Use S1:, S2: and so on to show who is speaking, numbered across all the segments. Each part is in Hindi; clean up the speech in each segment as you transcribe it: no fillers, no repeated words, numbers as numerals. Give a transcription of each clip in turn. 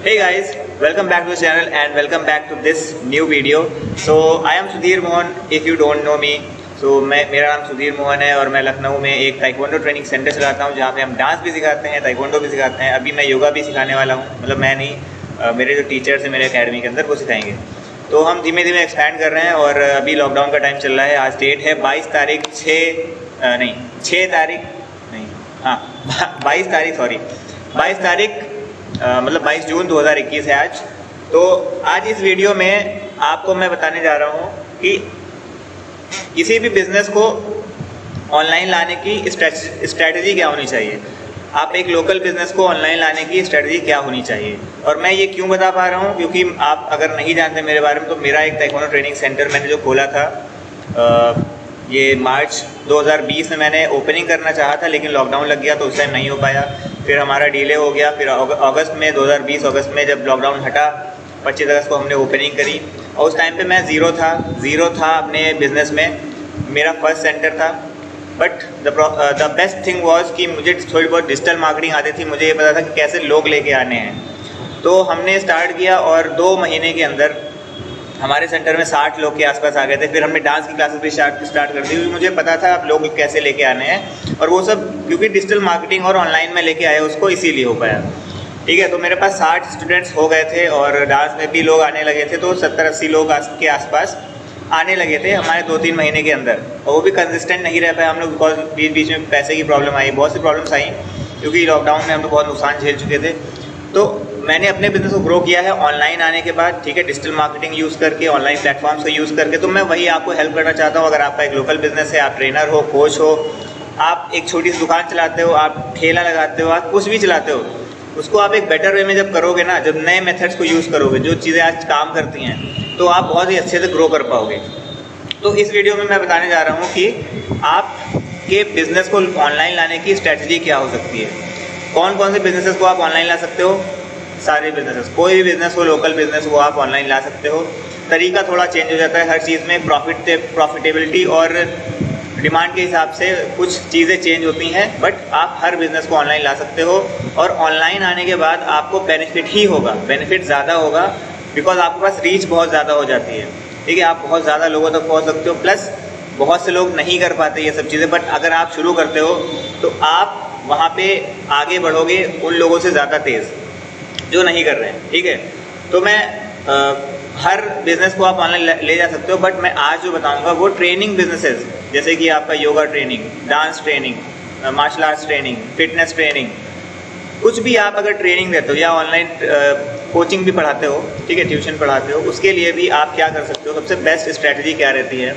S1: Hey guys, welcome back to the channel and welcome back to this new video. So I am Sudhir Mohan. If you don't know me, so मेरा नाम सुधीर मोहन है और मैं लखनऊ में एक ताइक्वांडो ट्रेनिंग सेंटर चलाता हूँ जहाँ पे हम डांस भी सिखाते हैं, ताइक्वांडो भी सिखाते हैं। अभी मैं योगा भी सिखाने वाला हूँ, मतलब मैं नहीं, मेरे जो टीचर्स हैं मेरे एकेडमी के अंदर वो सिखाएंगे। तो हम धीमे धीमे एक्सपैंड कर रहे हैं और अभी लॉकडाउन का टाइम चल रहा है। आज डेट है 22 तारीख 22 तारीख मतलब 22 जून 2021 है आज। तो आज इस वीडियो में आपको मैं बताने जा रहा हूँ कि किसी भी बिजनेस को ऑनलाइन लाने की स्ट्रैटेजी क्या होनी चाहिए। आप एक लोकल बिजनेस को ऑनलाइन लाने की स्ट्रैटेजी क्या होनी चाहिए। और मैं ये क्यों बता पा रहा हूँ, क्योंकि आप अगर नहीं जानते मेरे बारे में, तो मेरा एक ताइक्वांडो ट्रेनिंग सेंटर मैंने जो खोला था ये मार्च 2020 में मैंने ओपनिंग करना चाहा था, लेकिन लॉकडाउन लग गया तो उस टाइम नहीं हो पाया। फिर हमारा डिले हो गया। फिर अगस्त में 2020 अगस्त में जब लॉकडाउन हटा 25 अगस्त को हमने ओपनिंग करी। और उस टाइम पे मैं ज़ीरो था अपने बिज़नेस में। मेरा फर्स्ट सेंटर था। But the best thing was कि मुझे थोड़ी बहुत डिजिटल मार्केटिंग आती थी। मुझे ये पता था कि कैसे लोग लेके आने हैं। तो हमने स्टार्ट किया और 2 महीने के अंदर हमारे सेंटर में 60 लोग के आसपास आ गए थे। फिर हमने डांस की क्लासेस भी स्टार्ट कर दी, क्योंकि मुझे पता था अब लोग कैसे लेके आने हैं। और वो सब क्योंकि डिजिटल मार्केटिंग और ऑनलाइन में लेके आए उसको, इसीलिए हो पाया। ठीक है, तो मेरे पास 60 स्टूडेंट्स हो गए थे और डांस में भी लोग आने लगे थे। तो 70-80 लोग के आसपास आने लगे थे हमारे 2-3 महीने के अंदर। और वो भी कंसिस्टेंट नहीं रह पाए हम लोग, बिकॉज बीच में पैसे की प्रॉब्लम आई, बहुत सी प्रॉब्लम्स आई, क्योंकि लॉकडाउन में हम लोग बहुत नुकसान झेल चुके थे। तो मैंने अपने बिजनेस को ग्रो किया है ऑनलाइन आने के बाद। ठीक है, डिजिटल मार्केटिंग यूज़ करके, ऑनलाइन प्लेटफॉर्म्स को यूज़ करके। तो मैं वही आपको हेल्प करना चाहता हूँ। अगर आपका एक लोकल बिजनेस है, आप ट्रेनर हो, कोच हो, आप एक छोटी सी दुकान चलाते हो, आप ठेला लगाते हो, आप कुछ भी चलाते हो, उसको आप एक बेटर वे में जब करोगे ना, जब नए मेथड्स को यूज़ करोगे, जो चीज़ें आज काम करती हैं, तो आप बहुत ही अच्छे से ग्रो कर पाओगे। तो इस वीडियो में मैं बताने जा रहा हूँ कि आपके बिजनेस को ऑनलाइन लाने की स्ट्रैटेजी क्या हो सकती है। कौन कौन से बिजनेसेस को आप ऑनलाइन ला सकते हो। सारे बिजनेसेस, कोई भी बिजनेस हो, लोकल बिजनेस वो आप ऑनलाइन ला सकते हो। तरीका थोड़ा चेंज हो जाता है हर चीज़ में। प्रॉफिटेबिलिटी और डिमांड के हिसाब से कुछ चीज़ें चेंज होती हैं, बट आप हर बिज़नेस को ऑनलाइन ला सकते हो। और ऑनलाइन आने के बाद आपको बेनिफिट ही होगा, बेनिफिट ज़्यादा होगा, बिकॉज आपके पास रीच बहुत ज़्यादा हो जाती है। ठीक है, आप बहुत ज़्यादा लोगों तक पहुंच सकते हो। प्लस बहुत से लोग नहीं कर पाते ये सब चीज़ें, बट अगर आप शुरू करते हो तो आप वहाँ पे आगे बढ़ोगे उन लोगों से ज़्यादा तेज़ जो नहीं कर रहे हैं। ठीक है, तो मैं हर बिज़नेस को आप ऑनलाइन ले जा सकते हो, बट मैं आज जो बताऊंगा वो ट्रेनिंग बिजनेसेस, जैसे कि आपका yoga training, dance training, martial arts training, fitness training, कुछ भी आप अगर ट्रेनिंग देते हो या ऑनलाइन कोचिंग भी पढ़ाते हो, ठीक है, ट्यूशन पढ़ाते हो, उसके लिए भी आप क्या कर सकते हो, सबसे बेस्ट स्ट्रैटेजी क्या रहती है।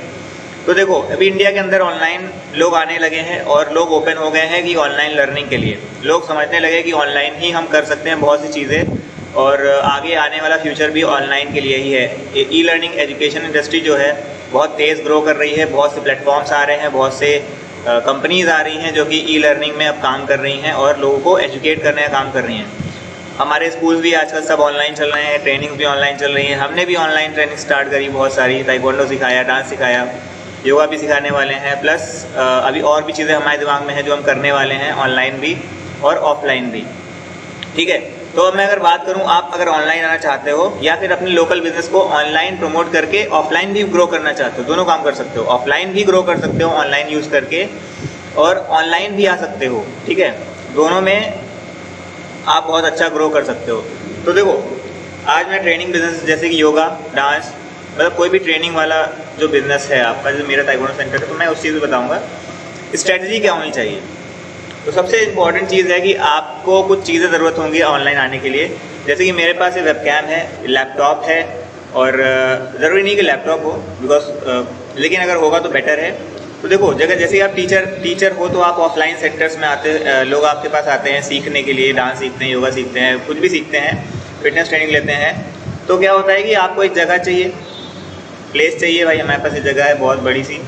S1: तो देखो, अभी इंडिया के अंदर ऑनलाइन लोग आने लगे हैं और लोग ओपन हो गए हैं कि ऑनलाइन लर्निंग के लिए। लोग समझने लगे कि ऑनलाइन ही हम कर सकते हैं बहुत सी चीज़ें, और आगे आने वाला फ्यूचर भी ऑनलाइन के लिए ही है। ई लर्निंग एजुकेशन इंडस्ट्री जो है बहुत तेज़ ग्रो कर रही है। बहुत से प्लेटफॉर्म्स आ रहे हैं, बहुत से कंपनीज़ आ रही हैं जो कि ई लर्निंग में अब काम कर रही हैं और लोगों को एजुकेट करने का काम कर रही हैं। हमारे स्कूल भी आजकल सब ऑनलाइन चल रहे हैं, ट्रेनिंग भी ऑनलाइन चल रही हैं। हमने भी ऑनलाइन ट्रेनिंग स्टार्ट करी बहुत सारी, ताइक्वांडो सिखाया, डांस सिखाया, योगा भी सिखाने वाले हैं। प्लस अभी और भी चीज़ें हमारे दिमाग में हैं जो हम करने वाले हैं, ऑनलाइन भी और ऑफलाइन भी। ठीक है, तो मैं अगर बात करूं, आप अगर ऑनलाइन आना चाहते हो या फिर अपने लोकल बिजनेस को ऑनलाइन प्रमोट करके ऑफलाइन भी ग्रो करना चाहते हो, दोनों काम कर सकते हो। ऑफलाइन भी ग्रो कर सकते हो ऑनलाइन यूज़ करके, और ऑनलाइन भी आ सकते हो। ठीक है, दोनों में आप बहुत अच्छा ग्रो कर सकते हो। तो देखो, आज मैं ट्रेनिंग बिजनेस जैसे कि योगा, डांस, मतलब कोई भी ट्रेनिंग वाला जो बिज़नेस है आपका, जो मेरा ताइक्वांडो सेंटर है, तो मैं उस चीज़ में बताऊंगा स्ट्रैटेजी क्या होनी चाहिए। तो सबसे इम्पॉर्टेंट चीज़ है कि आपको कुछ चीज़ें ज़रूरत होंगी ऑनलाइन आने के लिए। जैसे कि मेरे पास ये वेबकैम है, लैपटॉप है, और ज़रूरी नहीं कि लैपटॉप हो, बिकॉज लेकिन अगर होगा तो बेटर है। तो देखो, जगह जैसे आप टीचर हो तो आप ऑफलाइन सेंटर्स में लोग आपके पास आते हैं सीखने के लिए, डांस सीखते हैं, योगा सीखते हैं, कुछ भी सीखते हैं, फिटनेस ट्रेनिंग लेते हैं। तो क्या होता है कि आपको एक जगह चाहिए, प्लेस चाहिए। भाई हमारे पास ये जगह है बहुत बड़ी सी,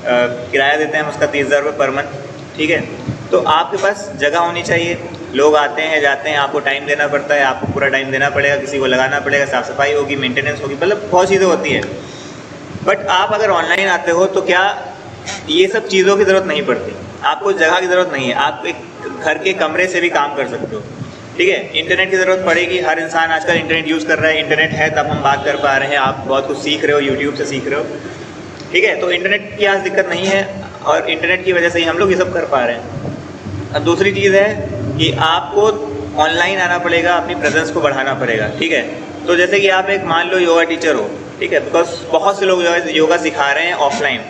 S1: किराया देते हैं हम उसका 30,000 रुपये पर मंथ। ठीक है, तो आपके पास जगह होनी चाहिए। लोग आते हैं जाते हैं, आपको टाइम देना पड़ता है, आपको पूरा टाइम देना पड़ेगा, किसी को लगाना पड़ेगा, साफ़ सफाई होगी, मेंटेनेंस होगी, मतलब बहुत चीज़ें होती है। बट आप अगर ऑनलाइन आते हो तो क्या ये सब चीज़ों की ज़रूरत नहीं पड़ती, आपको जगह की ज़रूरत नहीं है। आप एक घर के कमरे से भी काम कर सकते हो। ठीक है। इंटरनेट की ज़रूरत पड़ेगी, हर इंसान आजकल इंटरनेट यूज़ कर रहा है, इंटरनेट है तब हम बात कर पा रहे हैं, आप बहुत कुछ सीख रहे हो, यूट्यूब से सीख रहे हो, ठीक है। तो इंटरनेट की आज दिक्कत नहीं है और इंटरनेट की वजह से ही हम लोग ये सब कर पा रहे हैं। अब दूसरी चीज़ है कि आपको ऑनलाइन आना पड़ेगा, अपनी प्रेजेंस को बढ़ाना पड़ेगा, ठीक है। तो जैसे कि आप एक मान लो योगा टीचर हो, ठीक है, बिकॉज बहुत से लोग योगा सिखा रहे हैं ऑफलाइन,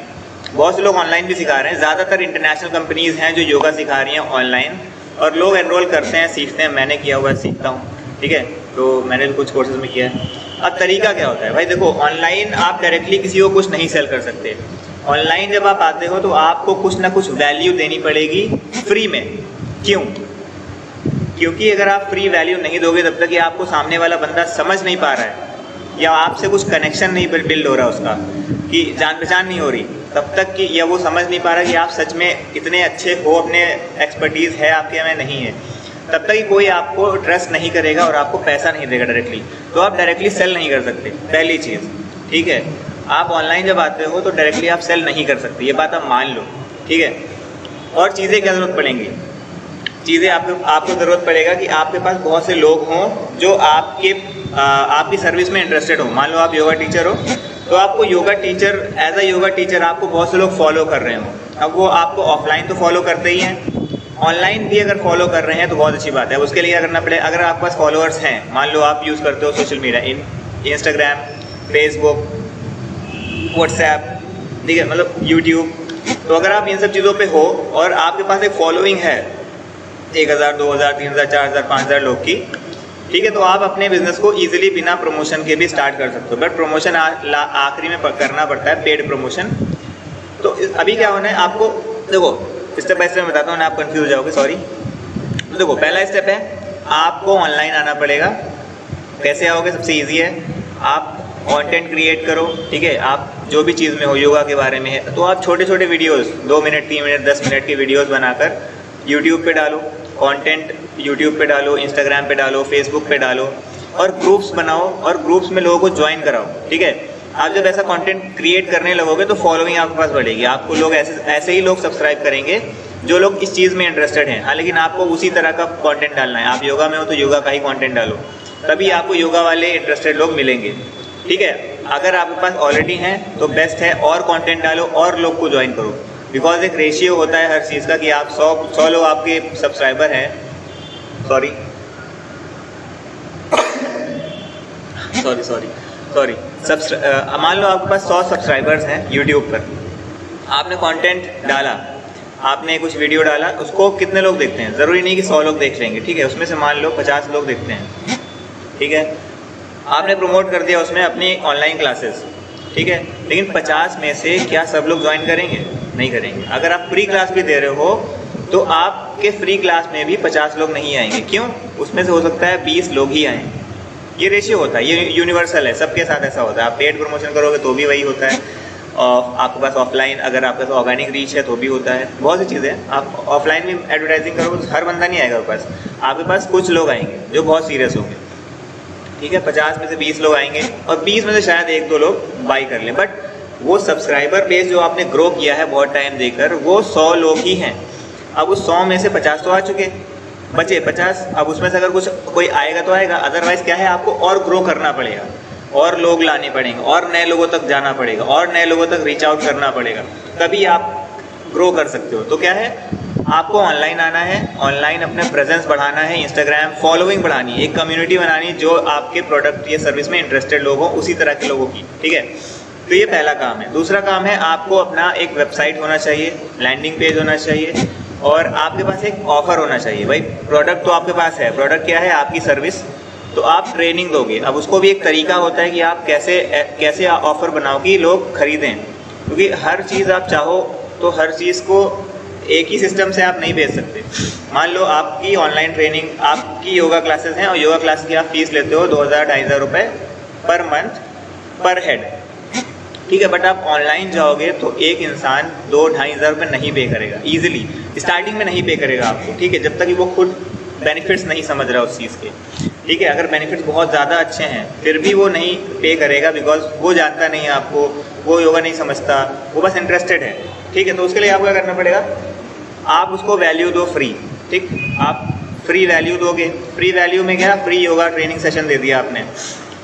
S1: बहुत से लोग ऑनलाइन भी सिखा रहे हैं। ज़्यादातर इंटरनेशनल कंपनीज़ हैं जो योगा सिखा रही हैं ऑनलाइन और लोग एनरोल करते हैं, सीखते हैं। मैंने किया हुआ है, सीखता हूँ, ठीक है। तो मैंने कुछ कोर्सेज में किया है। अब तरीका क्या होता है भाई, देखो ऑनलाइन आप डायरेक्टली किसी को कुछ नहीं सेल कर सकते। ऑनलाइन जब आप आते हो तो आपको कुछ ना कुछ वैल्यू देनी पड़ेगी फ्री में। क्यों? क्योंकि अगर आप फ्री वैल्यू नहीं दोगे तब तक कि आपको सामने वाला बंदा समझ नहीं पा रहा है या आपसे कुछ कनेक्शन नहीं बिल्ड हो रहा उसका, कि जान पहचान नहीं हो रही, तब तक कि या वो समझ नहीं पा रहा कि आप सच में इतने अच्छे हो, अपने एक्सपर्टीज़ है आपके में नहीं है, तब तक कि कोई आपको ट्रस्ट नहीं करेगा और आपको पैसा नहीं देगा डायरेक्टली। तो आप डायरेक्टली सेल नहीं कर सकते, पहली चीज़, ठीक है। आप ऑनलाइन जब आते हो तो डायरेक्टली आप सेल नहीं कर सकते, ये बात आप मान लो, ठीक है। और चीज़ें क्या ज़रूरत पड़ेंगी, चीज़ें आपको ज़रूरत पड़ेगा कि आपके पास बहुत से लोग हों जो आपकी सर्विस में इंटरेस्टेड हो। मान लो आप योगा टीचर हो तो आपको yoga teacher, as a yoga teacher आपको बहुत से लोग फॉलो कर रहे हो। अब वो आपको ऑफलाइन तो फॉलो करते ही हैं, ऑनलाइन भी अगर फॉलो कर रहे हैं तो बहुत अच्छी बात है। उसके लिए क्या करना पड़ेगा, अगर आपके पास फॉलोअर्स हैं, मान लो आप यूज़ करते हो social media, Instagram, Facebook, WhatsApp, ठीक है, मतलब यूट्यूब, तो अगर आप इन सब चीज़ों पे हो और आपके पास एक फॉलोइंग है 1000, 2000, 3000, 4000, 5000 लोग की, ठीक है, तो आप अपने बिजनेस को इजीली बिना प्रमोशन के भी स्टार्ट कर सकते हो। बट प्रमोशन आखिरी में करना पड़ता है, पेड प्रमोशन। तो अभी क्या होना है आपको, देखो स्टेप बाय स्टेप बताता हूँ ना, आप कंफ्यूज हो जाओगे, सॉरी। तो देखो पहला स्टेप है आपको ऑनलाइन आना पड़ेगा। कैसे आओगे, सबसे ईजी है, आप कंटेंट क्रिएट करो, ठीक है। आप जो भी चीज़ में हो, योगा के बारे में है तो आप छोटे छोटे वीडियोस 2 मिनट, 3 मिनट, 10 मिनट के वीडियोस बनाकर यूट्यूब पे डालो, कंटेंट यूट्यूब पे डालो, इंस्टाग्राम पे डालो, फेसबुक पे डालो और ग्रुप्स बनाओ और ग्रुप्स में लोगों को ज्वाइन कराओ, ठीक है। आप जब ऐसा कंटेंट क्रिएट करने लगोगे तो फॉलोइंग आपके पास बढ़ेगी, आपको लोग ऐसे ही लोग सब्सक्राइब करेंगे जो लोग इस चीज़ में इंटरेस्टेड हैं। हाँ, लेकिन आपको उसी तरह का कंटेंट डालना है। आप योगा में हो तो योगा का ही कंटेंट डालो, तभी आपको योगा वाले इंटरेस्टेड लोग मिलेंगे, ठीक है। अगर आपके पास ऑलरेडी हैं तो बेस्ट है, और कंटेंट डालो और लोग को ज्वाइन करो, बिकॉज एक रेशियो होता है हर चीज़ का कि आप 100 लोग आपके सब्सक्राइबर हैं, सॉरी मान लो आपके पास 100 सब्सक्राइबर्स हैं यूट्यूब पर, आपने कंटेंट डाला, आपने कुछ वीडियो डाला, उसको कितने लोग देखते हैं, ज़रूरी नहीं कि 100 लोग देख लेंगे, ठीक है। उसमें से मान लो 50 लोग देखते हैं, ठीक है। आपने प्रमोट कर दिया उसमें अपनी ऑनलाइन क्लासेस, ठीक है, लेकिन 50 में से क्या सब लोग ज्वाइन करेंगे? नहीं करेंगे। अगर आप फ्री क्लास भी दे रहे हो तो आपके फ्री क्लास में भी 50 लोग नहीं आएंगे। क्यों? उसमें से हो सकता है 20 लोग ही आएँ। ये रेशियो होता है, ये यूनिवर्सल है, सबके साथ ऐसा होता है। आप पेड प्रमोशन करोगे तो भी वही होता है, और आपके पास ऑफलाइन, अगर आपके पास ऑर्गेनिक रीच है तो भी होता है। बहुत सी चीज़ें, आप ऑफलाइन भी एडवर्टाइजिंग करोगे तो हर बंदा नहीं आएगा आपके पास कुछ लोग आएंगे जो बहुत सीरियस होंगे, ठीक है। 50 में से 20 लोग आएंगे और 20 में से शायद 1-2 लोग बाई कर लें, बट वो सब्सक्राइबर बेस जो आपने ग्रो किया है बहुत टाइम देकर, वो 100 लोग ही हैं। अब उस 100 में से 50 तो आ चुके, बचे 50। अब उसमें से अगर कोई आएगा तो आएगा, अदरवाइज़ क्या है, आपको और ग्रो करना पड़ेगा, और लोग लाने पड़ेंगे, और नए लोगों तक जाना पड़ेगा, और नए लोगों तक रीच आउट करना पड़ेगा, तभी आप ग्रो कर सकते हो। तो क्या है, आपको ऑनलाइन आना है, ऑनलाइन अपने प्रेजेंस बढ़ाना है, इंस्टाग्राम फॉलोइंग बढ़ानी है, एक कम्युनिटी बनानी है जो आपके प्रोडक्ट या सर्विस में इंटरेस्टेड लोग हों, उसी तरह के लोगों की, ठीक है। तो ये पहला काम है। दूसरा काम है, आपको अपना एक वेबसाइट होना चाहिए, लैंडिंग पेज होना चाहिए, और आपके पास एक ऑफ़र होना चाहिए। भाई प्रोडक्ट तो आपके पास है, प्रोडक्ट क्या है, आपकी सर्विस, तो आप ट्रेनिंग दोगे। अब उसको भी एक तरीका होता है कि आप कैसे ऑफ़र बनाओ कि लोग खरीदें, क्योंकि हर चीज़ आप चाहो तो हर चीज़ को एक ही सिस्टम से आप नहीं भेज सकते। मान लो आपकी ऑनलाइन ट्रेनिंग, आपकी योगा क्लासेस हैं और योगा क्लास की आप फीस लेते हो 2000-2500 रुपये पर मंथ पर हेड, ठीक है। बट आप ऑनलाइन जाओगे तो एक इंसान 2-2500 रुपये नहीं पे करेगा ईजिली, स्टार्टिंग में नहीं पे करेगा आपको, ठीक है, जब तक कि वो खुद बेनिफिट्स नहीं समझ रहा उस चीज़ के, ठीक है। अगर बेनिफिट्स बहुत ज़्यादा अच्छे हैं फिर भी वो नहीं पे करेगा, बिकॉज वो जानता नहीं है आपको, वो योगा नहीं समझता, वो बस इंटरेस्टेड है, ठीक है। तो उसके लिए आपको क्या करना पड़ेगा, आप उसको वैल्यू दो फ्री, ठीक। आप फ्री वैल्यू दोगे, फ्री वैल्यू में क्या, फ्री योगा ट्रेनिंग सेशन दे दिया आपने,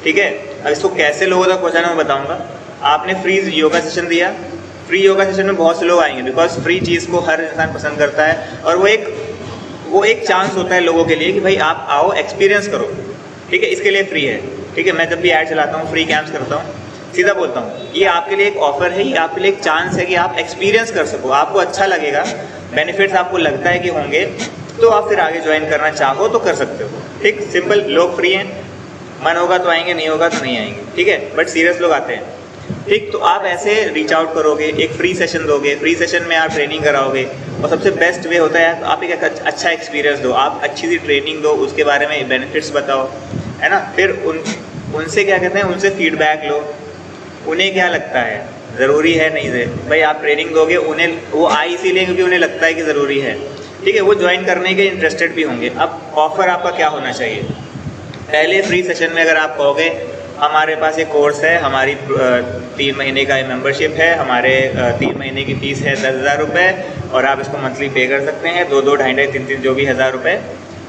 S1: ठीक है। अब इसको कैसे लोगों तक पहुँचाना मैं बताऊँगा। आपने फ्री योगा सेशन दिया, फ्री योगा सेशन में बहुत से लोग आएंगे, बिकॉज फ्री चीज़ को हर इंसान पसंद करता है, और वो एक चांस होता है लोगों के लिए कि भाई आप आओ एक्सपीरियंस करो, ठीक है, इसके लिए फ्री है, ठीक है। मैं जब भी ऐड चलाता हूँ, फ्री कैंप्स करता हूँ, सीधा बोलता हूँ ये आपके लिए एक ऑफर है, ये आपके लिए एक चांस है कि आप एक्सपीरियंस कर सको, आपको अच्छा लगेगा, बेनिफिट्स आपको लगता है कि होंगे, तो आप फिर आगे ज्वाइन करना चाहो तो कर सकते हो, ठीक, सिंपल। लोग फ्री हैं, मन होगा तो आएंगे, नहीं होगा तो नहीं आएंगे, ठीक है, बट सीरियस लोग आते हैं, ठीक। तो आप ऐसे रीच आउट करोगे, एक फ्री सेशन दोगे, फ्री सेशन में आप ट्रेनिंग कराओगे, और सबसे बेस्ट वे होता है आप एक अच्छा एक्सपीरियंस दो, आप अच्छी सी ट्रेनिंग दो, उसके बारे में बेनिफिट्स बताओ, है ना। फिर उनसे क्या कहते हैं, उनसे फीडबैक लो, उन्हें क्या लगता है, ज़रूरी है नहीं है भाई। आप ट्रेनिंग दोगे, उन्हें वो आए इसीलिए क्योंकि उन्हें लगता है कि ज़रूरी है, ठीक है, वो ज्वाइन करने के इंटरेस्टेड भी होंगे। अब ऑफ़र आपका क्या होना चाहिए, पहले फ्री सेशन में अगर आप कहोगे हमारे पास एक कोर्स है, हमारी 3 महीने का मेंबरशिप है, हमारे 3 महीने की फ़ीस है 10,000 रुपये, और आप इसको मंथली पे कर सकते हैं, 2-2, 2.5, 3-3 जो भी 1,000 रुपये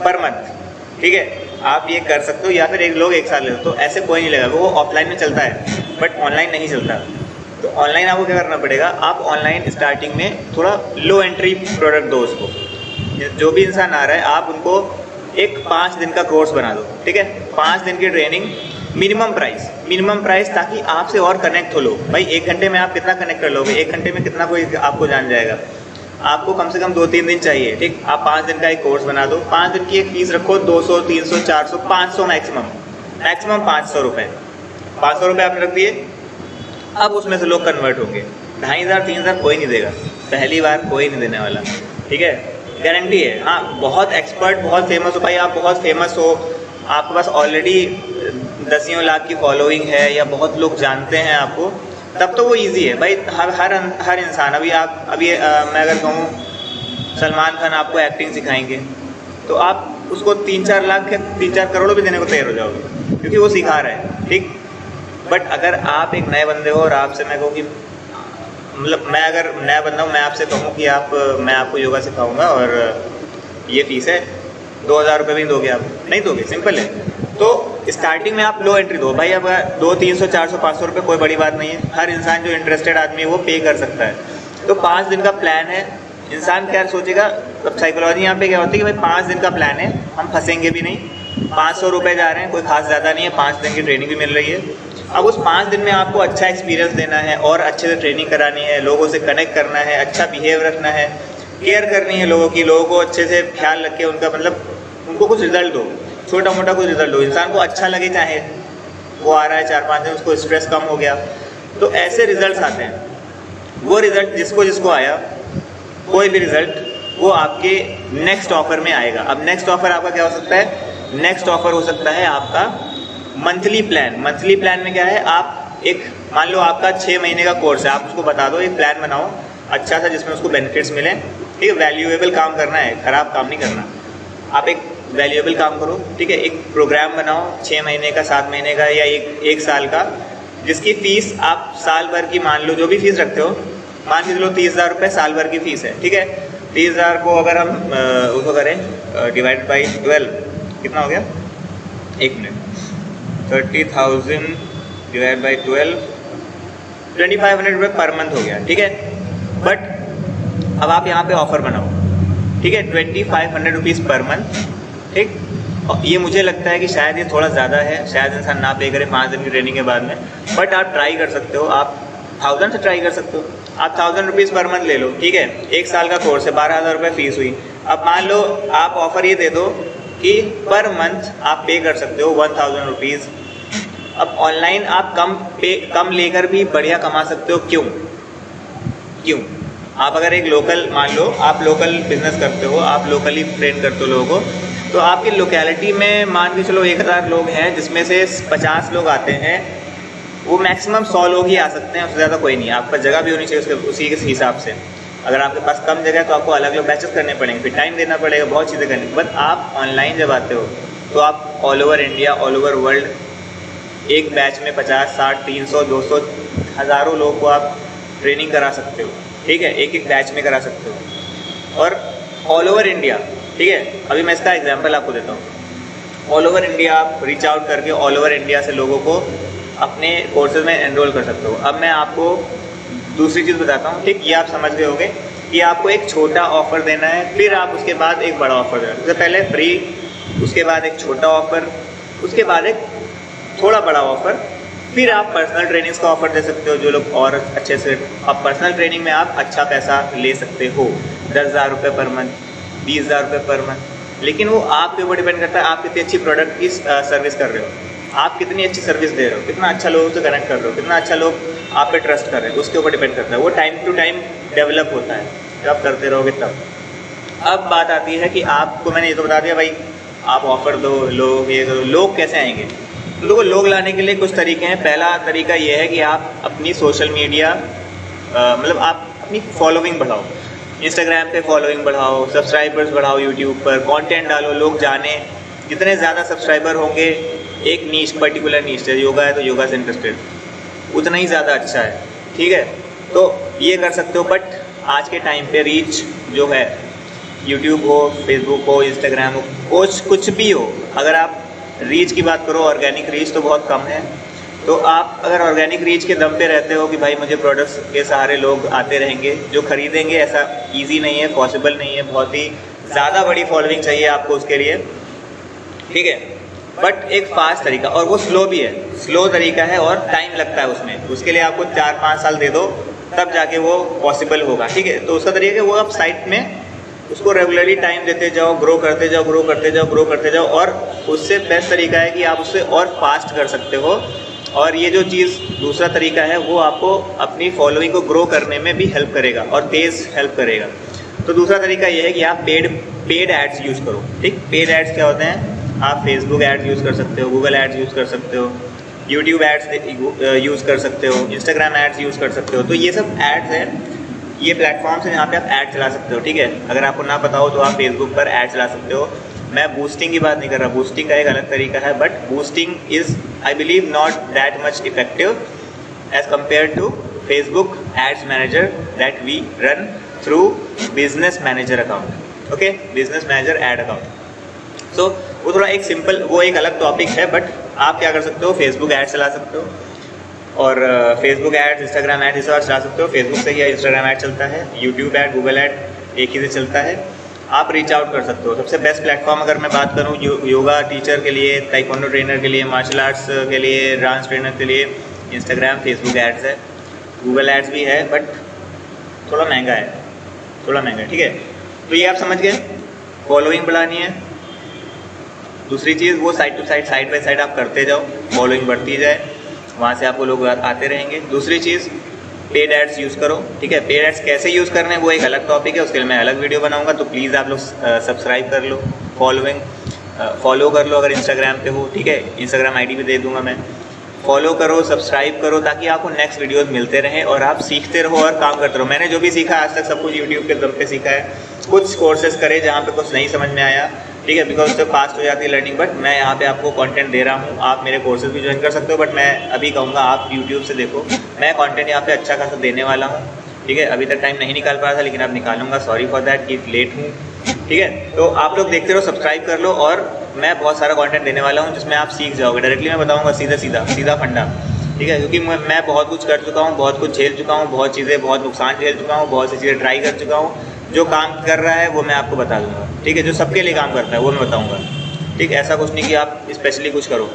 S1: पर मंथ, ठीक है, आप ये कर सकते हो। या फिर एक लोग एक साल ले, तो ऐसे कोई नहीं लेगा, वो ऑफलाइन में चलता है बट ऑनलाइन नहीं चलता। तो ऑनलाइन आपको क्या करना पड़ेगा, आप ऑनलाइन स्टार्टिंग में थोड़ा लो एंट्री प्रोडक्ट दो उसको, जो भी इंसान आ रहा है आप उनको एक 5 दिन का कोर्स बना दो, ठीक है, 5 दिन की ट्रेनिंग, मिनिमम प्राइस, ताकि आपसे और कनेक्ट हो लोग। भाई 1 घंटे में आप कितना कनेक्ट कर लोगे, 1 घंटे में कितना कोई आपको जान जाएगा, आपको कम से कम 2-3 दिन चाहिए, ठीक। आप 5 दिन का एक कोर्स बना दो, 5 दिन की एक फीस रखो, 200, 300, 400, 500 मैक्सिमम 500 रुपये, 500 रुपये आपने रख दिए। अब उसमें से लोग कन्वर्ट होंगे, 2,500, 3,000 कोई नहीं देगा, पहली बार कोई नहीं देने वाला, ठीक है, गारंटी है। हाँ, बहुत एक्सपर्ट, बहुत फेमस हो भाई, आप बहुत फेमस हो, आपके पास ऑलरेडी दसियों लाख की फॉलोइंग है, या बहुत लोग जानते हैं आपको, तब तो वो इजी है भाई। हर इंसान, अभी मैं अगर कहूँ सलमान खान आपको एक्टिंग सिखाएंगे, तो आप उसको 3-4 लाख, 3-4 करोड़ भी देने को तैयार हो जाओगे, क्योंकि वो सिखा रहा है, ठीक। बट अगर आप एक नए बंदे हो और आपसे मैं कहूँ कि मतलब मैं अगर नया बंदा हूँ, मैं आपसे कहूँ कि मैं आपको योगा सिखाऊंगा और ये फीस है, 2,000 रुपये भी दोगे, आप नहीं दोगे, सिंपल है। तो स्टार्टिंग में आप लो एंट्री दो भाई, अब 200, 300, 400, 500 रुपये कोई बड़ी बात नहीं है, हर इंसान जो इंटरेस्टेड आदमी है वो पे कर सकता है। तो 5 दिन का प्लान है, इंसान क्या सोचेगा, अब साइकोलॉजी यहाँ पे क्या होती है कि भाई 5 दिन का प्लान है, हम फंसेंगे भी नहीं, 500 रुपये जा रहे हैं, कोई खास ज़्यादा नहीं है, 5 दिन की ट्रेनिंग भी मिल रही है। अब उस 5 दिन में आपको अच्छा एक्सपीरियंस देना है, और अच्छे से ट्रेनिंग करानी है, लोगों से कनेक्ट करना है, अच्छा बिहेव रखना है, केयर करनी है लोगों की, लोगों को अच्छे से ख्याल रख के उनका मतलब उनको कुछ रिजल्ट दो, छोटा मोटा कुछ रिजल्ट दो, इंसान को अच्छा लगे, चाहे वो आ रहा है 4-5 दिन, उसको स्ट्रेस कम हो गया, तो ऐसे रिजल्ट्स आते हैं। वो रिजल्ट जिसको आया, कोई भी रिजल्ट, वो आपके नेक्स्ट ऑफर में आएगा। अब नेक्स्ट ऑफर आपका क्या हो सकता है, नेक्स्ट ऑफर हो सकता है आपका मंथली प्लान में क्या है, आप एक मान लो आपका 6 महीने का कोर्स है, आप उसको बता दो एक प्लान बनाओ अच्छा सा जिसमें उसको बेनिफिट्स मिलें, ठीक है, वैल्यूएबल काम करना है, ख़राब काम नहीं करना, आप एक वैल्यूएबल काम करो, ठीक है, एक प्रोग्राम बनाओ 6 महीने का, 7 महीने का, या एक साल का, जिसकी फ़ीस आप साल भर की, मान लो जो भी फीस रखते हो, मान के चलो 30,000 रुपये साल भर की फ़ीस है, ठीक है। 30,000 को अगर हम उसको करें डिवाइड बाई 12, कितना हो गया, 1 मिनट, 30,000 डिवाइड बाई 12, 2,500 रुपये पर मंथ हो गया, ठीक है। बट अब आप यहाँ पे ऑफ़र बनाओ, ठीक है, 2,500 रुपीज़ पर मंथ, ठीक। और ये मुझे लगता है कि शायद ये थोड़ा ज़्यादा है, शायद इंसान ना पे करे 5 दिन की ट्रेनिंग के बाद में, बट आप ट्राई कर सकते हो, आप 1,000 से ट्राई कर सकते हो, आप 1,000 रुपीज़ पर मंथ ले लो, ठीक है, 1 साल का कोर्स है, 12,000 रुपये फ़ीस हुई। अब मान लो आप ऑफ़र ये दे दो कि पर मंथ आप पे कर सकते हो 1,000 रुपीज़। अब ऑनलाइन आप कम लेकर भी बढ़िया कमा सकते हो, क्यों? आप अगर एक लोकल, मान लो आप लोकल बिजनेस करते हो, आप लोकली ट्रेन करते हो लोगों को, तो आपकी लोकेलिटी में मान के चलो 1,000 लोग हैं, जिसमें से 50 लोग आते हैं, वो मैक्सिमम 100 लोग ही आ सकते हैं, उससे ज़्यादा कोई नहीं। आपका जगह भी होनी चाहिए उसी के हिसाब से। अगर आपके पास कम जगह है तो आपको अलग अलग बैचेस करने पड़ेंगे, फिर टाइम देना पड़ेगा, बहुत चीज़ें करनी। बट आप ऑनलाइन जब आते हो तो आप all over India, all over world एक बैच में 50, 60, 300, 200, हज़ारों लोग को आप ट्रेनिंग करा सकते हो, ठीक है, एक बैच में करा सकते हो, और ऑल ओवर इंडिया, ठीक है। अभी मैं इसका एग्जांपल आपको देता हूँ। ऑल ओवर इंडिया आप रीच आउट करके ऑल ओवर इंडिया से लोगों को अपने कोर्सेज में एनरोल कर सकते हो। अब मैं आपको दूसरी चीज़ बताता हूँ, ठीक, ये आप समझ गए होंगे कि आपको एक छोटा ऑफर देना है, फिर आप उसके बाद एक बड़ा ऑफर देना है। सबसे पहले फ्री, उसके बाद एक छोटा ऑफर, उसके बाद एक थोड़ा बड़ा ऑफर, फिर आप पर्सनल ट्रेनिंग्स का ऑफर दे सकते हो जो लोग और अच्छे से। अब पर्सनल ट्रेनिंग में आप अच्छा पैसा ले सकते हो, 10,000 रुपये पर मंथ, 20,000 रुपये पर मंथ, लेकिन वो आपके ऊपर डिपेंड करता है आप कितनी अच्छी प्रोडक्ट की सर्विस कर रहे हो, आप कितनी अच्छी सर्विस दे रहे हो, कितना अच्छा लोगों से कनेक्ट कर रहे हो, कितना अच्छा लोग आप पे ट्रस्ट कर रहे हैं, उसके ऊपर डिपेंड करता है। वो टाइम टू टाइम डेवलप होता है जब करते रहोगे तब। अब बात आती है कि आपको मैंने ये तो बता दिया भाई आप ऑफर दो, लोग ये करो, लोग कैसे आएंगे? तो लोग लाने के लिए कुछ तरीके हैं। पहला तरीका ये है कि आप अपनी सोशल मीडिया मतलब आप अपनी फॉलोइंग बढ़ाओ, इंस्टाग्राम पे फॉलोइंग बढ़ाओ, सब्सक्राइबर्स बढ़ाओ, यूट्यूब पर कंटेंट डालो, लोग जाने। जितने ज़्यादा सब्सक्राइबर होंगे, एक नीश, पर्टिकुलर नीश है, योगा है तो योगा से इंटरेस्टेड, उतना ही ज़्यादा अच्छा है, ठीक है। तो ये कर सकते हो। बट आज के टाइम पे रीच जो है, यूट्यूब हो, फेसबुक हो, इंस्टाग्राम हो, कुछ भी हो, अगर आप रीच की बात करो, ऑर्गेनिक रीच तो बहुत कम है। तो आप अगर ऑर्गेनिक रीच के दम पे रहते हो कि भाई मुझे प्रोडक्ट्स के सहारे लोग आते रहेंगे जो खरीदेंगे, ऐसा इजी नहीं है, पॉसिबल नहीं है, बहुत ही ज़्यादा बड़ी फॉलोइंग चाहिए आपको उसके लिए, ठीक है। बट एक फास्ट तरीका, और वो स्लो भी है, स्लो तरीका है और टाइम लगता है उसमें, उसके लिए आपको 4-5 साल दे दो तब जाके वो पॉसिबल होगा, ठीक है। तो उसका तरीका है वो आप साइट में उसको रेगुलरली टाइम देते जाओ, ग्रो करते जाओ, ग्रो करते जाओ, ग्रो करते जाओ, और उससे बेस्ट तरीका है कि आप उससे और फास्ट कर सकते हो। और ये जो चीज़ दूसरा तरीका है वो आपको अपनी फॉलोइंग को ग्रो करने में भी हेल्प करेगा और तेज़ हेल्प करेगा। तो दूसरा तरीका ये है कि आप पेड एड्स यूज़ करो, ठीक। पेड एड्स क्या होते हैं? आप फेसबुक एड्स यूज़ कर सकते हो, गूगल एड्स यूज़ कर सकते हो, यूट्यूब एड्स यूज़ कर सकते हो, इंस्टाग्राम एड्स यूज़ कर सकते हो। तो ये सब एड्स हैं, ये प्लेटफॉर्म्स हैं जहाँ पे आप ऐड चला सकते हो, ठीक है। अगर आपको ना पता हो तो आप फेसबुक पर ऐड चला सकते हो। मैं बूस्टिंग की बात नहीं कर रहा, बूस्टिंग का एक अलग तरीका है, but boosting is I believe not that much effective as compare to Facebook ads manager that we run through business manager account, okay, business manager ad account. So वो थोड़ा एक सिंपल, वो एक अलग टॉपिक है, बट आप क्या कर सकते हो, फेसबुक ऐड चला सकते हो, और फेसबुक ऐड, इंस्टाग्राम ऐड, इस बार चला सकते हो। फेसबुक से ही इंस्टाग्राम ऐड चलता है, यूट्यूब ऐड, गूगल ऐड एक ही से चलता है। आप रीच आउट कर सकते हो। सबसे बेस्ट प्लेटफॉर्म अगर मैं बात करूँ योगा टीचर के लिए, ताइक्वांडो ट्रेनर के लिए, मार्शल आर्ट्स के लिए, डांस ट्रेनर के लिए, इंस्टाग्राम, फेसबुक एड्स है, गूगल एड्स भी है, बट थोड़ा महंगा है, थोड़ा महंगा है, ठीक है। तो ये आप समझ गए, फॉलोइंग बढ़ानी है। दूसरी चीज़ वो side to side, side by side आप करते जाओ, फॉलोइंग बढ़ती जाए, वहाँ से आपको लोग आते रहेंगे। दूसरी चीज़ पेड एड्स यूज़ करो, ठीक है। पेड एड्स कैसे यूज़ करने हैं वो एक अलग टॉपिक है, उसके लिए मैं अलग वीडियो बनाऊंगा। तो प्लीज़ आप लोग सब्सक्राइब कर लो, फॉलो कर लो अगर इंस्टाग्राम पे हो, ठीक है। इंस्टाग्राम आईडी भी दे दूंगा मैं, फॉलो करो, सब्सक्राइब करो, ताकि आपको नेक्स्ट वीडियोस मिलते रहें और आप सीखते रहो और काम करते रहो। मैंने जो भी सीखा आज तक सब कुछ यूट्यूब के दम पे सीखा है। कुछ कोर्सेज करे जहाँ पे कुछ नहीं समझ में आया, ठीक है, बिकॉज तो फास्ट हो जाती है लर्निंग, बट मैं यहाँ पे आपको कंटेंट दे रहा हूँ। आप मेरे कोर्सेज भी ज्वाइन कर सकते हो, बट मैं अभी कहूँगा आप यूट्यूब से देखो, मैं कंटेंट यहाँ पे अच्छा खासा देने वाला हूँ, ठीक है। अभी तक टाइम नहीं निकाल पाया था, लेकिन अब निकालूंगा, सॉरी फॉर दैट कि लेट हूँ, ठीक है। तो आप लोग देखते रहो, सब्सक्राइब कर लो, और मैं बहुत सारा कंटेंट देने वाला हूँ जिसमें आप सीख जाओगे। डायरेक्टली मैं बताऊँगा सीधा फंडा, ठीक है, क्योंकि मैं बहुत कुछ कर चुका हूँ, बहुत कुछ झेल चुका हूँ, बहुत चीज़ें, बहुत नुकसान झेल चुका हूँ, बहुत सी चीज़ें ट्राई कर चुका हूँ। जो काम कर रहा है वो मैं आपको बता दूंगा, ठीक है। जो सबके लिए काम करता है वो मैं बताऊंगा, ठीक। ऐसा कुछ नहीं कि आप स्पेशली कुछ करो,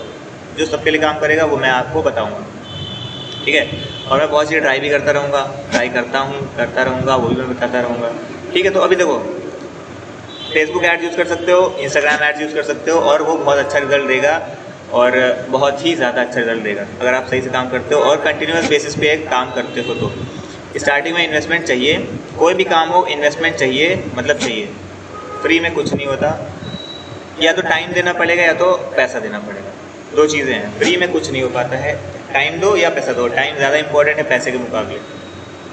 S1: जो सबके लिए काम करेगा वो मैं आपको बताऊंगा, ठीक है। और मैं बहुत चीज़ें ट्राई भी करता रहूँगा, ट्राई करता रहूँगा, वो भी मैं बताता रहूँगा, ठीक है। तो अभी देखो, फेसबुक एड्स यूज़ कर सकते हो, इंस्टाग्राम एड्स यूज़ कर सकते हो, और वो बहुत अच्छा रिजल्ट देगा, और बहुत ही ज़्यादा अच्छा रिजल्ट देगा अगर आप सही से काम करते हो और कंटिन्यूस बेसिस पे काम करते हो। तो स्टार्टिंग में इन्वेस्टमेंट चाहिए, कोई भी काम हो इन्वेस्टमेंट चाहिए, मतलब चाहिए, फ्री में कुछ नहीं होता। या तो टाइम देना पड़ेगा या तो पैसा देना पड़ेगा, दो चीज़ें हैं। फ्री में कुछ नहीं हो पाता है, टाइम दो या पैसा दो, टाइम ज़्यादा इंपॉर्टेंट है पैसे के मुकाबले,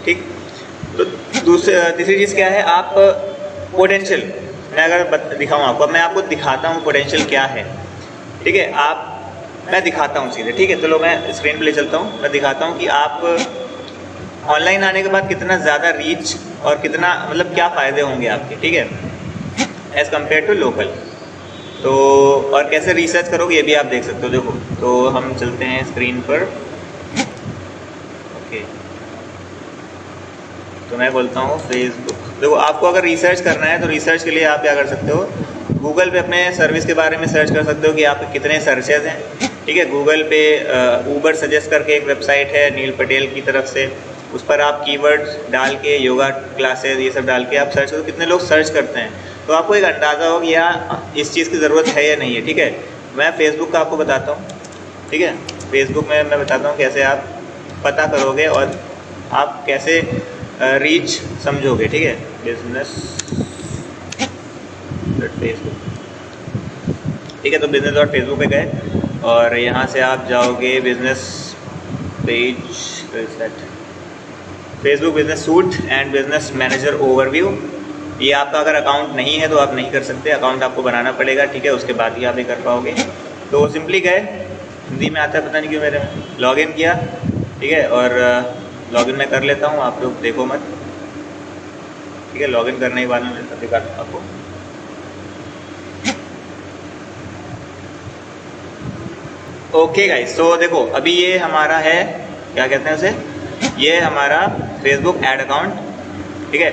S1: ठीक। तो तीसरी चीज़ क्या है, आप पोटेंशियल, मैं अगर दिखाऊँ आपको, मैं आपको दिखाता हूँ पोटेंशियल क्या है, ठीक है। मैं दिखाता हूँ सीधे, ठीक है। चलो मैं स्क्रीन पे ले चलता हूँ, मैं दिखाता हूँ कि आप ऑनलाइन आने के बाद कितना ज़्यादा रीच और कितना, मतलब क्या फ़ायदे होंगे आपके, ठीक है। As compare to local. तो और कैसे रिसर्च करोगे ये भी आप देख सकते हो। देखो तो हम चलते हैं स्क्रीन पर। ओके, तो मैं बोलता हूँ फेसबुक। देखो आपको अगर रिसर्च करना है तो रिसर्च के लिए आप क्या कर सकते हो, गूगल पे अपने सर्विस के बारे में सर्च कर सकते हो कि आपके कितने सर्चेज हैं। ठीक है, गूगल पे ऊबर सजेस्ट करके एक वेबसाइट है नील पटेल की तरफ से, उस पर आप कीवर्ड्स डाल के योगा क्लासेस ये सब डाल के आप सर्च करो कितने लोग सर्च करते हैं, तो आपको एक अंदाज़ा हो कि यहाँ इस चीज़ की ज़रूरत है या नहीं है। ठीक है, मैं फ़ेसबुक का आपको बताता हूँ। ठीक है, फ़ेसबुक में मैं बताता हूँ कैसे आप पता करोगे और आप कैसे रीच समझोगे। ठीक है, बिजनेस फेसबुक। ठीक है, तो बिजनेस डॉट फेसबुक पे गए और यहाँ से आप जाओगे business page, Facebook business suit and business manager overview. ये आपका अगर अकाउंट नहीं है तो आप नहीं कर सकते, अकाउंट आपको बनाना पड़ेगा। ठीक है, उसके बाद ही आप ये कर पाओगे। तो सिंपली गए, हिंदी में आता है पता नहीं क्यों मेरे में, लॉगिन किया। ठीक है, और लॉगिन मैं कर लेता हूँ, आप लोग देखो मत। ठीक है, लॉगिन करने के बाद मैं दिखाता हूँ आपको। ओके गाइस, तो देखो अभी ये हमारा है, क्या कहते हैं उसे, ये हमारा फेसबुक ऐड अकाउंट। ठीक है,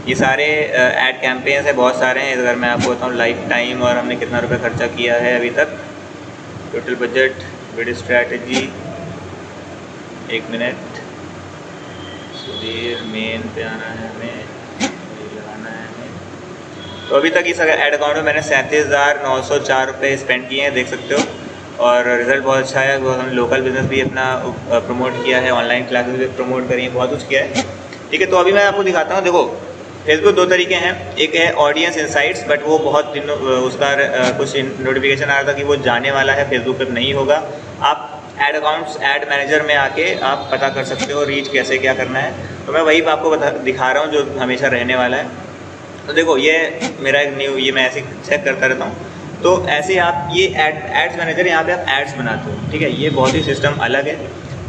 S1: ये सारे ऐड कैंपेन्स है, बहुत सारे हैं। अगर मैं आपको बताऊँ लाइफ टाइम और हमने कितना रुपये खर्चा किया है अभी तक, total budget, video strategy, 1 minute, Sudhir main पे आना है हमें, लगाना है हमें। तो अभी तक इस ऐड अकाउंट में मैंने 37,904 रुपये स्पेंड किए हैं, देख सकते हो। और रिज़ल्ट बहुत अच्छा है। वो हम लोकल बिज़नेस भी अपना प्रमोट किया है, ऑनलाइन क्लासेस भी प्रमोट करी हैं, बहुत कुछ किया है। ठीक है, तो अभी मैं आपको दिखाता हूँ। देखो फेसबुक 2 तरीके हैं, एक है ऑडियंस इनसाइट्स, बट वो बहुत दिनों उसका कुछ नोटिफिकेशन आ रहा था कि वो जाने वाला है, फेसबुक पर नहीं होगा। आप ऐड अकाउंट्स ऐड मैनेजर में आके आप पता कर सकते हो रीच कैसे क्या करना है। तो मैं वही आपको दिखा रहा हूँ जो हमेशा रहने वाला है। तो देखो ये मेरा एक न्यू, ये मैं ऐसे चेक करता रहता हूँ। तो ऐसे आप ये एड्स मैनेजर, यहाँ पे आप एड्स बनाते हो। ठीक है, ये बहुत ही सिस्टम अलग है,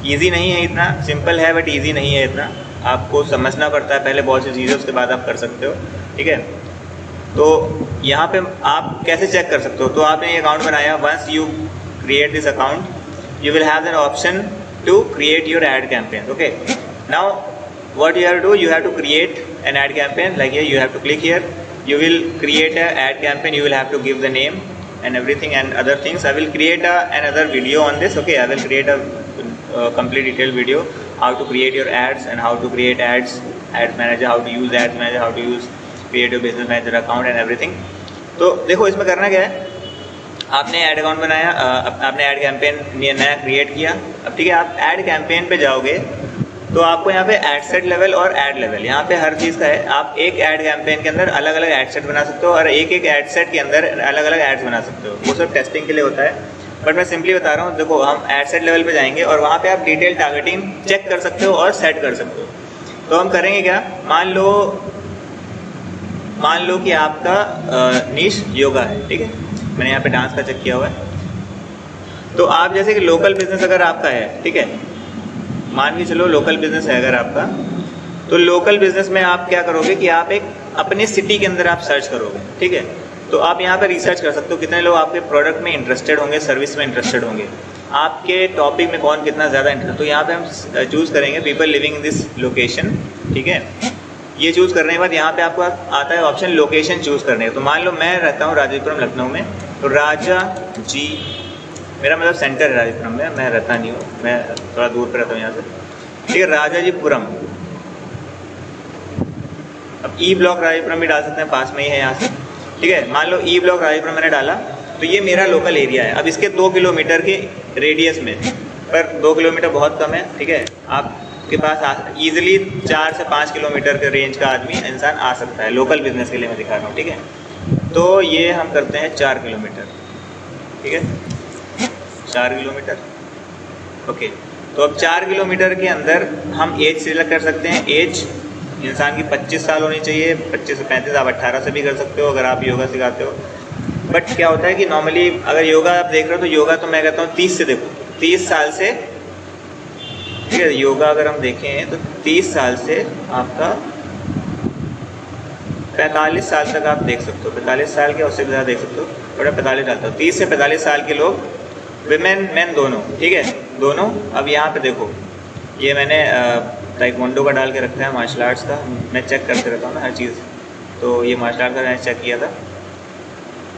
S1: इजी नहीं है इतना, सिंपल है बट इजी नहीं है इतना, आपको समझना पड़ता है पहले बहुत सी चीज़ें, उसके बाद आप कर सकते हो। ठीक है, तो यहाँ पे आप कैसे चेक कर सकते हो, तो आपने ये अकाउंट बनाया, once you create this account you will have an option to create your ad campaign. Okay, now what you have to do, you have to create an ad campaign. Like here you have to click here, you will create a ad campaign, you will have to give the name and everything and other things. I will create another video on this. Okay, I will create a complete detailed video how to create your ads and how to create ads, ad manager, how to use ads manager, how to use create your business manager account and everything. तो देखो इसमें करना क्या है, आपने ऐड अकाउंट बनाया, आपने ऐड कैंपेन नया क्रिएट किया। अब ठीक है, आप ऐड कैंपेन पे जाओगे तो आपको यहाँ पे एड सेट लेवल और एड लेवल, यहाँ पे हर चीज़ का है। आप एक ऐड कैंपेन के अंदर अलग अलग एड सेट बना सकते हो और एक एक एड सेट के अंदर अलग अलग एड्स बना सकते हो, वो सब टेस्टिंग के लिए होता है। बट मैं सिंपली बता रहा हूँ, देखो हम एड सेट लेवल पे जाएंगे और वहाँ पे आप डिटेल टारगेटिंग चेक कर सकते हो और सेट कर सकते हो। तो हम करेंगे क्या, मान लो कि आपका नीश योगा है। ठीक है, मैंने यहाँ पे डांस का चेक किया हुआ है। तो आप जैसे कि लोकल बिजनेस अगर आपका है, ठीक है, मान के चलो लोकल बिजनेस है अगर आपका, तो लोकल बिजनेस में आप क्या करोगे कि आप एक अपने सिटी के अंदर आप सर्च करोगे। ठीक है, तो आप यहाँ पर रिसर्च कर सकते हो कितने लोग आपके प्रोडक्ट में इंटरेस्टेड होंगे, सर्विस में इंटरेस्टेड होंगे, आपके टॉपिक में कौन कितना ज़्यादा इंटरेस्ट। तो यहाँ पे हम चूज़ करेंगे people living in this location. ठीक है, ये चूज़ करने के बाद यहाँ पे आपको आता है ऑप्शन लोकेशन चूज़ करने का। तो मान लो मैं रहता हूँ राजीपुरम लखनऊ में, तो राजा जी, मेरा मतलब सेंटर है राजीपुरम में, मैं रहता नहीं हूँ, मैं थोड़ा दूर पर रहता हूँ यहाँ से। ठीक है, राजाजीपुरम, अब ई ब्लॉक राजीपुरम भी डाल सकते हैं, पास में ही है यहाँ से। ठीक है, मान लो ई ब्लॉक राजीपुरम मैंने डाला, तो ये मेरा लोकल एरिया है। अब इसके 2 किलोमीटर के रेडियस में, पर 2 किलोमीटर बहुत कम है। ठीक है, आपके पास ईजिली 4 से 5 किलोमीटर के रेंज का आदमी इंसान आ सकता है, लोकल बिजनेस के लिए मैं दिखा रहा हूँ। ठीक है, तो ये हम करते हैं 4 किलोमीटर। ठीक है, 4 किलोमीटर। ओके, तो अब 4 किलोमीटर के अंदर हम एज सिलेक्ट कर सकते हैं। एज इंसान की 25 साल होनी चाहिए, 25 से 35, आप 18 से भी कर सकते हो अगर आप योगा सिखाते हो। बट क्या होता है कि नॉर्मली अगर योगा आप देख रहे हो तो योगा तो मैं कहता हूँ 30 से देखो, 30 साल से। ठीक है, योगा अगर हम देखें तो 30 साल से आपका 45 साल तक आप देख सकते हो, 45 साल के उससे ज़्यादा देख सकते हो, थोड़ा 45 डालता हूँ, 30 से 45 साल के लोग, विमेन मैन दोनों, ठीक है, दोनों। अब यहाँ पे देखो, ये मैंने ताइक्वांडो का डाल के रखा है, मार्शल आर्ट्स का, मैं चेक करते रहता हूँ ना हर चीज़, तो ये मार्शल आर्ट्स का मैंने चेक किया था।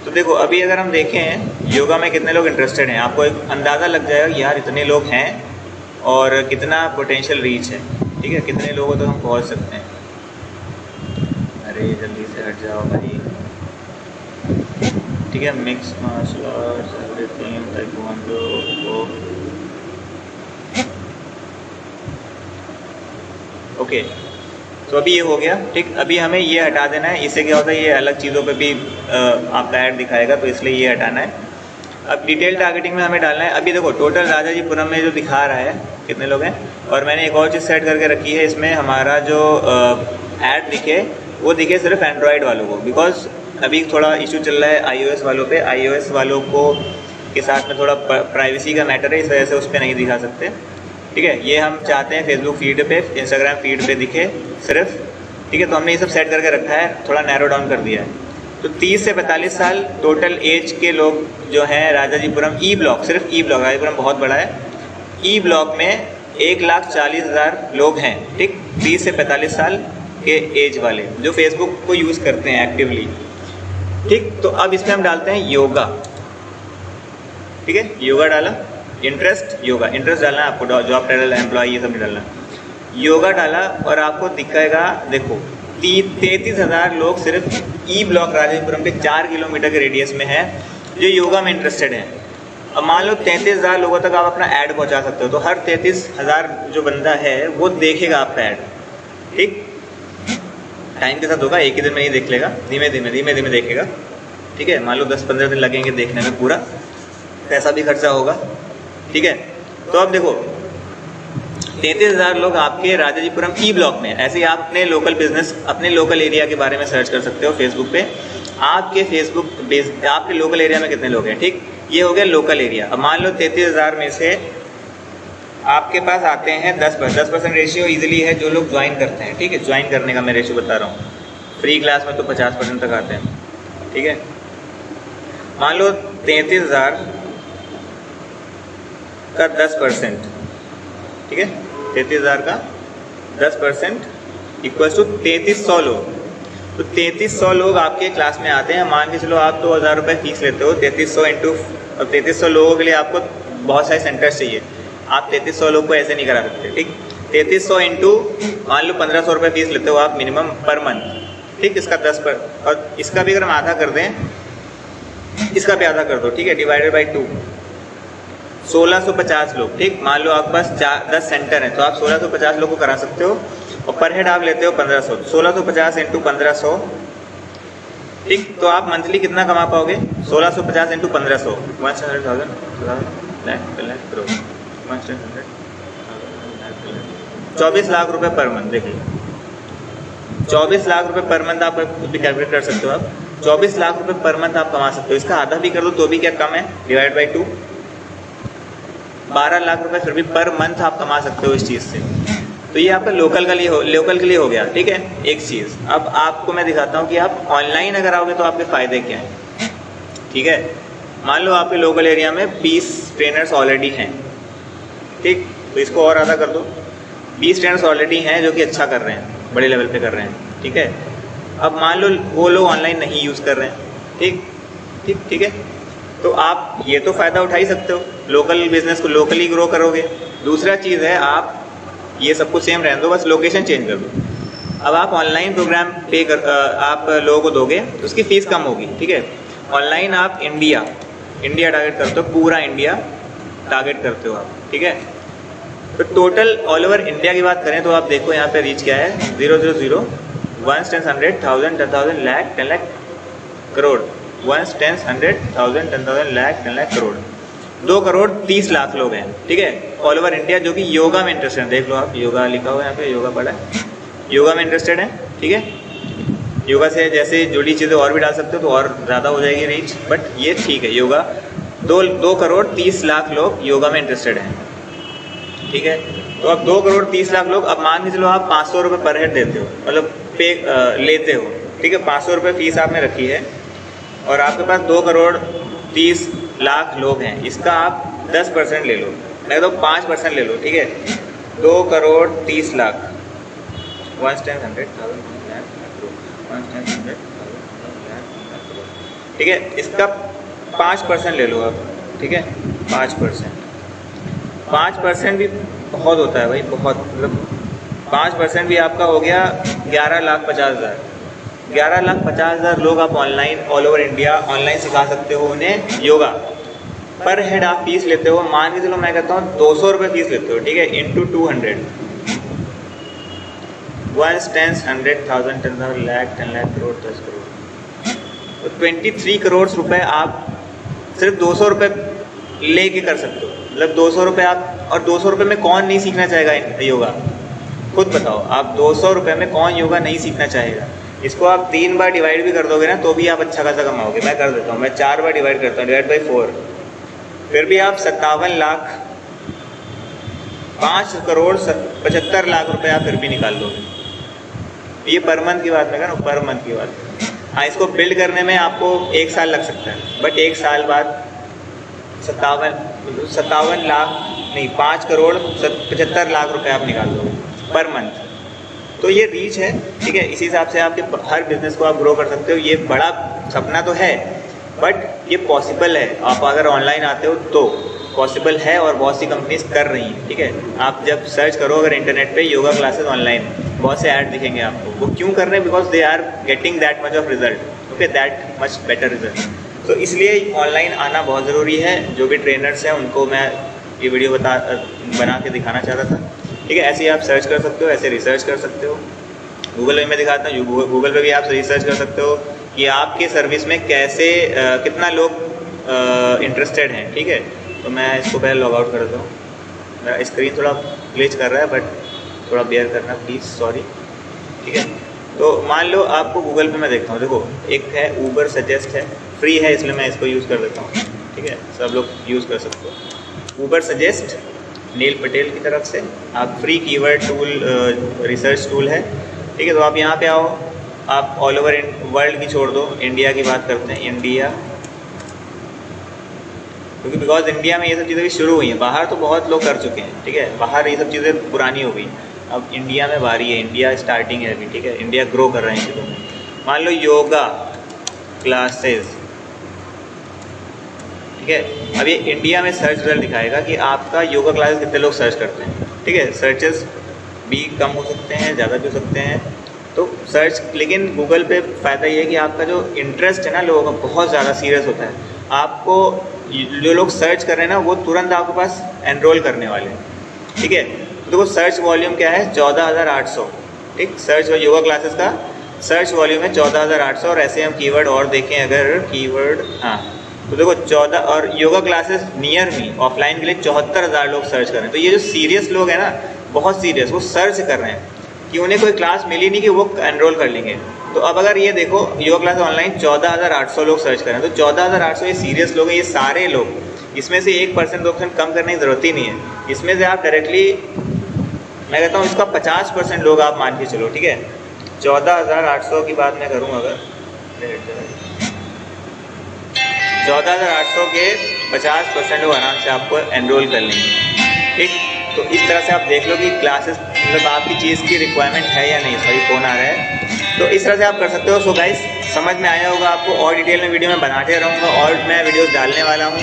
S1: तो देखो अभी अगर हम देखें योगा में कितने लोग इंटरेस्टेड हैं, आपको एक अंदाज़ा लग जाएगा कि यार इतने लोग हैं और कितना पोटेंशियल रीच है, ठीक है, कितने लोगों तक हम पहुंच सकते हैं। अरे जल्दी से हट जाओ भाई, ठीक है, mix martial arts everything taekwondo, okay. तो अभी ये हो गया, ठीक। अभी हमें ये हटा देना है, इससे क्या होता है ये अलग चीज़ों पे भी आपका ऐड दिखाएगा, तो इसलिए ये हटाना है। अब डिटेल टारगेटिंग में हमें डालना है। अभी देखो टोटल राजाजीपुरम में जो दिखा रहा है कितने लोग हैं, और मैंने एक और चीज़ सेट करके रखी है इसमें, हमारा जो ऐड दिखे वो दिखे सिर्फ एंड्रॉयड वालों को, बिकॉज अभी थोड़ा इशू चल रहा है iOS वालों पे, iOS वालों को के साथ में थोड़ा प्राइवेसी का मैटर है, इस वजह से उस पर नहीं दिखा सकते, ठीक है। ये हम चाहते हैं फेसबुक फीड पे, इंस्टाग्राम फीड पे दिखे सिर्फ, ठीक है। तो हमने ये सब सेट करके रखा है, थोड़ा नैरो डाउन कर दिया है। तो 30 से 45 साल टोटल एज के लोग जो हैं राजाजीपुरम ई ब्लॉक, सिर्फ ई ब्लॉक, राजाजीपुरम बहुत बड़ा है, ई ब्लॉक में 1,40,000 लोग हैं, ठीक। 30 से 45 साल के एज वाले जो फेसबुक को यूज़ करते हैं एक्टिवली, ठीक। तो अब इसमें हम डालते हैं योगा, ठीक है, योगा डाला, इंटरेस्ट योगा, इंटरेस्ट डालना है आपको, जॉब टाइटल एम्प्लॉय ये सब नहीं डालना, योगा डाला और आपको दिखेगा, देखो 33,000 लोग सिर्फ ई ब्लॉक राजाजीपुरम के 4 किलोमीटर के रेडियस में है जो योगा में इंटरेस्टेड हैं। अब मान लो 33,000 लोगों तक आप अपना ऐड पहुंचा सकते हो, तो हर 33,000 जो बंदा है वो देखेगा आपका ऐड, ठीक। टाइम के साथ होगा, एक ही दिन में नहीं देख लेगा, धीमे धीमे देखेगा, ठीक है। मान लो 10-15 दिन लगेंगे देखने में, पूरा पैसा भी खर्चा होगा, ठीक है। तो अब देखो 33,000 लोग आपके राजाजीपुरम ई ब्लॉक में। ऐसे ही आप अपने लोकल बिजनेस, अपने लोकल एरिया के बारे में सर्च कर सकते हो फेसबुक पे, आपके लोकल एरिया में कितने लोग हैं, ठीक। ये हो गया लोकल एरिया। अब मान लो 33,000 में से आपके पास आते हैं 10% रेशियो ईजिली है जो लोग ज्वाइन करते हैं, ठीक है। ज्वाइन करने का मैं रेशियो बता रहा हूँ, फ्री क्लास में तो 50% तक आते हैं, ठीक है। मान लो 33,000 का 10%, ठीक है, 33,000 का 10% इक्वल्स टू 3300 लोग। तो 3300 लोग आपके क्लास में आते हैं। मान के चलो आप 2,000 रुपये फीस लेते हो, 3300 इंटू, अब 3300 लोगों के लिए आपको बहुत सारे सेंटर्स चाहिए, आप 3300 लोग को ऐसे नहीं करा सकते, ठीक। 3300 इंटू मान लो 1,500 रुपये फीस लेते हो आप मिनिमम पर मंथ, ठीक। इसका 10% और इसका भी अगर हम आधा कर दें, इसका भी आधा कर दो, ठीक है, डिवाइडेड बाई 2, 1650 लोग, ठीक। मान लो आपके पास 10 सेंटर हैं, तो आप 1650 लोग को करा सकते हो और पर हेड आप लेते हो 1500, 1650 इंटू 1500, ठीक। तो आप मंथली कितना कमा पाओगे, 1650 इंटू 1500, 24 लाख रुपए पर मंथ। देख लीजिए 24 लाख रुपए पर मंथ, आप खुद भी कैलकुलेट कर सकते हो, आप 24 लाख रुपए पर मंथ आप कमा सकते हो। इसका आधा भी कर दो तो भी क्या कम है, डिवाइड बाई 2, 12 लाख रुपए फिर भी पर मंथ आप कमा सकते हो इस चीज़ से। तो ये आपका लोकल के लिए हो गया, ठीक है, एक चीज़। अब आपको मैं दिखाता हूँ कि आप ऑनलाइन अगर आओगे तो आपके फ़ायदे क्या हैं, ठीक है। मान लो आपके लोकल एरिया में 20 ट्रेनर्स ऑलरेडी हैं, ठीक। तो इसको और आधा कर दो, 20 ट्रेनर्स ऑलरेडी हैं जो कि अच्छा कर रहे हैं, बड़े लेवल पे कर रहे हैं, ठीक है। अब मान लो वो लोग ऑनलाइन नहीं यूज़ कर रहे हैं, ठीक है। तो आप ये तो फ़ायदा उठा ही सकते हो, लोकल बिजनेस को लोकली ग्रो करोगे। दूसरा चीज़ है, आप ये सब कुछ सेम रहने दो, बस लोकेशन चेंज कर दो। अब आप ऑनलाइन प्रोग्राम आप लोगों को दोगे तो उसकी फ़ीस कम होगी, ठीक है। ऑनलाइन आप इंडिया टारगेट करते हो, पूरा इंडिया टारगेट करते हो आप, ठीक है। तो टोटल ऑल ओवर इंडिया की बात करें तो आप देखो यहाँ पे रीच क्या है, 000 1 10 100 1000 10,000 लाख 10 लाख करोड़, 1 10 100 1000 10,000 लाख 10 लाख करोड़, 2 करोड़ 30 लाख लोग हैं, ठीक है, ऑल ओवर इंडिया, जो कि योगा में इंटरेस्टेड हैं। देख लो आप, योगा लिखा हुआ है यहाँ पे, योगा पढ़ा है, योगा में इंटरेस्टेड है, ठीक है। योगा से जैसे जुड़ी चीज़ें और भी डाल सकते हो तो और ज़्यादा हो जाएगी रीच, बट ये ठीक है। योगा 2 करोड़ 30 लाख लोग योगा में इंटरेस्टेड हैं, ठीक है। तो अब 2 करोड़ 30 लाख लोग, अब मान के चलो आप 500 रुपये पर हेड देते हो, मतलब पे लेते हो, ठीक है, 500 रुपये फीस आपने रखी है और आपके पास 2,30,00,000 लोग हैं, इसका आप 10% ले लो, मैं तो 5% ले लो, ठीक है, 2,30,00,000 ठीक है, इसका 5% ले लो आप, ठीक है, 5% भी बहुत होता है भाई, बहुत, मतलब 5% भी आपका हो गया 11,50,000। 11,50,000 लोग आप online all over India online सिखा सकते हो उन्हें योगा। पर हेड आप फीस लेते हो, मान के चलो मैं कहता हूँ 200 रुपये फीस लेते हो, ठीक है, इंटू 200, 1 10 100,000 10,000 लाख 10 लाख करोड़ 10 करोड़, तो 23 करोड़ रुपए आप सिर्फ 200 रुपये लेके कर सकते हो। मतलब 200 रुपये आप, और 200 रुपये में कौन नहीं सीखना चाहेगा योगा, खुद बताओ आप, 200 रुपये में कौन योगा नहीं सीखना चाहेगा। इसको आप 3 बार डिवाइड भी कर दोगे ना तो भी आप अच्छा खासा कमाओगे। मैं कर देता हूँ, मैं 4 बार डिवाइड करता हूँ, डिवाइड बाई 4, फिर भी आप 5,75,00,000 रुपये आप फिर भी निकाल दोगे। ये पर मंथ की बात मैं कर रहा हूँ, पर मंथ की बात। हाँ, इसको बिल्ड करने में आपको 1 साल लग सकता है, बट 1 साल बाद 57 लाख नहीं 5,75,00,000 रुपये आप निकाल दोगे पर मंथ। तो ये रीच है, ठीक है, इसी हिसाब से आपके हर बिजनेस को आप ग्रो कर सकते हो। ये बड़ा सपना तो है बट ये पॉसिबल है, आप अगर ऑनलाइन आते हो तो पॉसिबल है, और बहुत सी कंपनीज कर रही हैं, ठीक है। आप जब सर्च करो अगर इंटरनेट पे योगा क्लासेस ऑनलाइन, बहुत से ऐड दिखेंगे आपको। वो क्यों कर रहे हैं? Because they are getting that much of result, okay, that much better result. तो इसलिए ऑनलाइन आना बहुत ज़रूरी है। जो भी ट्रेनर्स हैं उनको मैं ये वीडियो बना के दिखाना चाह रहा था, ठीक है। ऐसे ही आप सर्च कर सकते हो, ऐसे रिसर्च कर सकते हो। गूगल पे मैं दिखाता हूँ, गूगल पे भी आप रिसर्च कर सकते हो कि आपके सर्विस में कैसे कितना लोग इंटरेस्टेड हैं, ठीक है। तो मैं इसको पहले लॉग आउट कर देता हूँ। मेरा स्क्रीन थोड़ा ग्लिच कर रहा है बट थोड़ा बेयर करना प्लीज़, सॉरी, ठीक है। तो मान लो आपको गूगल पे मैं देखता हूँ, देखो एक है ऊबर सजेस्ट है, फ्री है इसलिए मैं इसको यूज़ कर देता हूँ, ठीक है, सब लोग यूज़ कर सकते हो। ऊबर सजेस्ट नील पटेल की तरफ से आप free keyword tool research tool है, ठीक है। तो आप यहाँ पे आओ, आप ऑल ओवर वर्ल्ड की छोड़ दो, इंडिया की बात करते हैं, इंडिया, क्योंकि बिकॉज इंडिया में ये सब चीज़ें भी शुरू हुई हैं। बाहर तो बहुत लोग कर चुके हैं, ठीक है, बाहर ये सब चीज़ें पुरानी हो गई, अब इंडिया में बारी है, इंडिया स्टार्टिंग है अभी, ठीक है, इंडिया ग्रो कर रहे हैं चीज़ों में। मान लो योगा क्लासेस, ठीक है, अब ये इंडिया में सर्च रिजल्ट दिखाएगा कि आपका योगा क्लासेस कितने लोग सर्च करते हैं, ठीक है। सर्चेस भी कम हो सकते हैं, ज़्यादा भी हो सकते हैं, तो सर्च, लेकिन गूगल पे फ़ायदा ये है कि आपका जो इंटरेस्ट है ना लोगों का बहुत ज़्यादा सीरियस होता है। आपको जो लोग सर्च कर रहे हैं ना वो तुरंत आपके पास एनरोल करने वाले हैं, ठीक है। देखो सर्च वॉल्यूम क्या है, 14,800, ठीक, सर्च और योगा क्लासेस का सर्च वॉल्यूम है 14,800। और ऐसे हम कीवर्ड और देखें, अगर कीवर्ड, हाँ, तो देखो 14, और yoga classes near me offline के लिए 74,000 लोग सर्च कर रहे हैं। तो ये जो सीरियस लोग हैं ना, बहुत सीरियस, वो सर्च कर रहे हैं कि उन्हें कोई क्लास मिली नहीं कि वो एनरोल कर लेंगे। तो अब अगर ये देखो योगा क्लास ऑनलाइन 14,800 लोग सर्च कर रहे हैं, तो 14,800 ये सीरियस लोग हैं, ये सारे लोग, इसमें से 1% 2% कम करने की ज़रूरत ही नहीं है। इसमें से आप डायरेक्टली, मैं कहता हूँ इसका 50% लोग आप मान के चलो, ठीक है। 14,800 की बात मैं करूँ अगर, 14,800 के 50% लोग आराम से आपको एनरोल कर लेंगे, ठीक। तो इस तरह से आप देख लो कि क्लासेस मतलब आपकी चीज़ की रिक्वायरमेंट है या नहीं। सॉरी फ़ोन आ रहा है। तो इस तरह से आप कर सकते हो। सो गाइस, समझ में आया होगा आपको, और डिटेल में वीडियो में बनाते रहूँगा और मैं वीडियोस डालने वाला हूँ।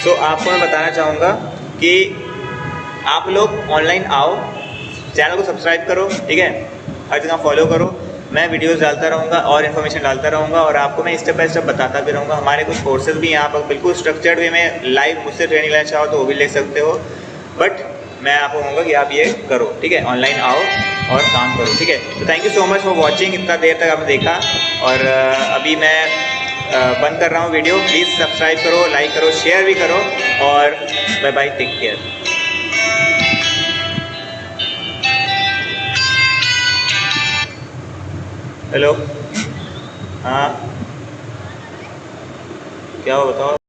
S1: सो आपको मैं बताना चाहूँगा कि आप लोग ऑनलाइन आओ, चैनल को सब्सक्राइब करो, ठीक है, हर जगह फॉलो करो। मैं वीडियोस डालता रहूँगा और इन्फॉर्मेशन डालता रहूँगा और आपको मैं स्टेप बाय स्टेप बताता भी रहूँगा। हमारे कुछ कोर्सेज भी यहाँ पर बिल्कुल स्ट्रक्चर्ड वे में लाइव मुझसे ट्रेनिंग लेना चाहो तो वो भी ले सकते हो, बट मैं आपको कहूँगा कि आप ये करो, ठीक है, ऑनलाइन आओ और काम करो, ठीक है। तो thank you so much for watching, इतना देर तक आपने देखा। और अभी मैं बंद कर रहा हूँ वीडियो। प्लीज़ सब्सक्राइब करो, लाइक करो, शेयर भी करो और bye bye, take care. Hello, हाँ, क्या हो बताओ।